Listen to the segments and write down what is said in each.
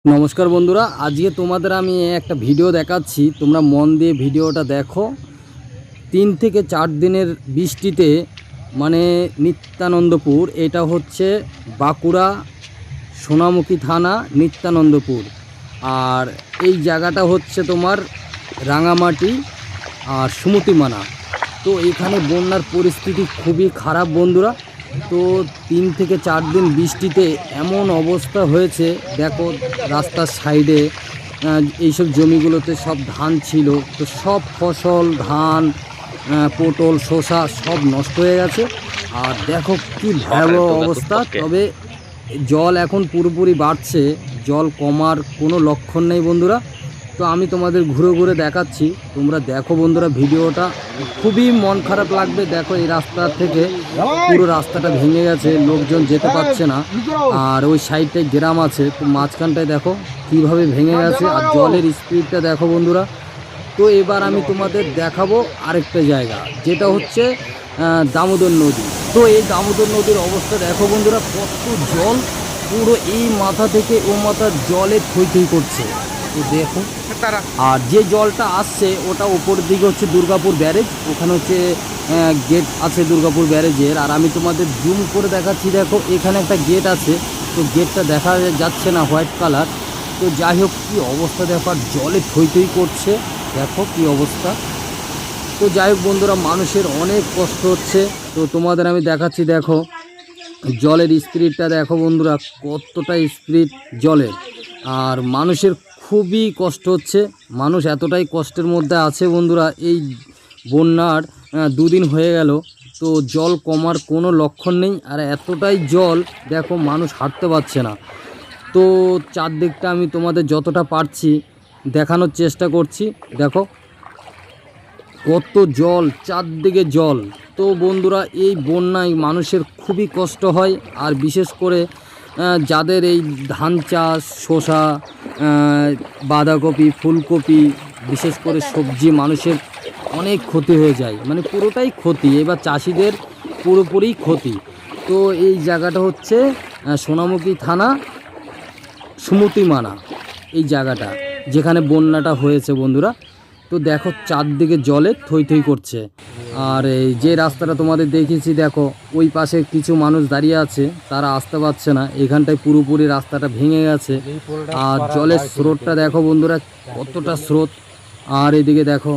নমস্কার বন্ধুরা, আজকে তোমাদের আমি একটা ভিডিও দেখাচ্ছি। তোমরা মন দিয়ে ভিডিওটা দেখো। 3 থেকে 4 দিনের বৃষ্টিতে মানে নিত্যানন্দপুর, এটা হচ্ছে বাঁকুড়া সোনামুখী থানা নিত্যানন্দপুর। আর এই জায়গাটা হচ্ছে তোমার রাঙামাটি আর সুমতিমানা। তো এখানে বন্যার পরিস্থিতি খুবই খারাপ বন্ধুরা। তো 3 থেকে 4 দিন বৃষ্টিতে এমন অবস্থা হয়েছে, দেখো রাস্তার সাইডে এইসব জমিগুলোতে সব ধান ছিল, তো সব ফসল ধান পটল শসা সব নষ্ট হয়ে গেছে। আর দেখো কি ভয়াবহ অবস্থা। তবে জল এখন পুরোপুরি বাড়ছে, জল কমার কোনো লক্ষণ নেই বন্ধুরা। তো আমি তোমাদের ঘুরে ঘুরে দেখাচ্ছি, তোমরা দেখো বন্ধুরা ভিডিওটা। খুবই মন খারাপ লাগবে। দেখো এই রাস্তা থেকে পুরো রাস্তাটা ভেঙে গেছে, লোকজন যেতে পারছে না। আর ওই সাইডটায় গ্রাম আছে, তো মাঝখানটায় দেখো কিভাবে ভেঙে গেছে। আর জলের স্পিডটা দেখো বন্ধুরা। তো এবার আমি তোমাদের দেখাবো আরেকটা জায়গা, যেটা হচ্ছে দামোদর নদী। তো এই দামোদর নদীর অবস্থা দেখো বন্ধুরা, কত জল। পুরো এই মাথা থেকে ও মাথার জলে থই থই করছে। তো দেখো, আর যে জলটা আসছে ওটা উপরের দিকে হচ্ছে দুর্গাপুর ব্যারেজ। ওখানে হচ্ছে গেট আছে দুর্গাপুর ব্যারেজের। আর আমি তোমাদের জুম করে দেখাচ্ছি, দেখো এখানে একটা গেট আছে, তো গেটটা দেখা যাচ্ছে না, হোয়াইট কালার। তো যাই হোক, কী অবস্থা দেখো, আর জলে থই থই করছে, দেখো কি অবস্থা। তো যাই হোক বন্ধুরা, মানুষের অনেক কষ্ট হচ্ছে। তো তোমাদের আমি দেখাচ্ছি, দেখো জলের স্পিডটা দেখো বন্ধুরা, কতটা স্পিড জলের। আর মানুষের খুবই কষ্ট হচ্ছে, মানুষ এতটাই কষ্টের মধ্যে আছে বন্ধুরা। এই বন্যার 2 দিন হয়ে গেল, তো জল কমার কোনো লক্ষণ নেই। আর এতটাই জল, দেখো মানুষ হাঁটতে পারছে না। তো চারদিকটা আমি তোমাদের যতটা পারছি দেখানোর চেষ্টা করছি। দেখো কত জল, চারদিকে জল। তো বন্ধুরা, এই বন্যায় মানুষের খুবই কষ্ট হয়। আর বিশেষ করে যাদের এই ধান চাষ, শসা, বাঁধাকপি, ফুলকপি, বিশেষ করে সবজি, মানুষের অনেক ক্ষতি হয়ে যায়, মানে পুরোটাই ক্ষতি। এবার চাষিদের পুরোপুরি ক্ষতি। তো এই জায়গাটা হচ্ছে সোনামুখী থানা সুমতিমানা, এই জায়গাটা যেখানে বন্যাটা হয়েছে বন্ধুরা। তো দেখো চারদিকে জলে থই থই করছে। আর এই যে রাস্তাটা তোমাদের দেখিয়েছি, দেখো ওই পাশে কিছু মানুষ দাঁড়িয়ে আছে, তারা আসতে পারছে না। এখানটায় পুরোপুরি রাস্তাটা ভেঙে গেছে। আর জলের স্রোতটা দেখো বন্ধুরা, কতটা স্রোত। আর এদিকে দেখো,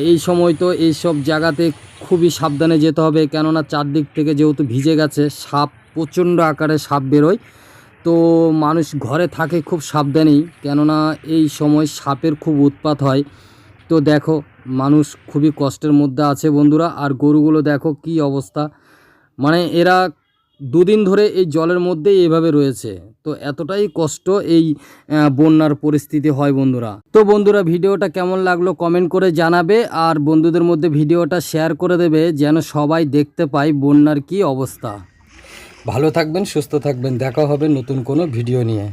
এই সময় তো এইসব জায়গাতে খুবই সাবধানে যেতে হবে, কেননা চারদিক থেকে যেহেতু ভিজে গেছে, সাপ প্রচণ্ড আকারে সাপ বেরোয়। তো মানুষ ঘরে থাকে খুব সাবধানেই, কেননা এই সময় সাপের খুব উৎপাত হয়। তো দেখো মানুষ খুবই কষ্টের মধ্যে আছে বন্ধুরা। আর গরুগুলো দেখো কি অবস্থা, মানে এরা 2 দিন ধরে এই জলের মধ্যেই এইভাবে রয়েছে। তো এতটাই কষ্ট এই বন্যার পরিস্থিতি হয় বন্ধুরা। তো বন্ধুরা, ভিডিওটা কেমন লাগলো কমেন্ট করে জানাবে। আর বন্ধুদের মধ্যে ভিডিওটা শেয়ার করে দেবে, যেন সবাই দেখতে পায় বন্যার কি অবস্থা। ভালো থাকবেন, সুস্থ থাকবেন, দেখা হবে নতুন কোনো ভিডিও নিয়ে।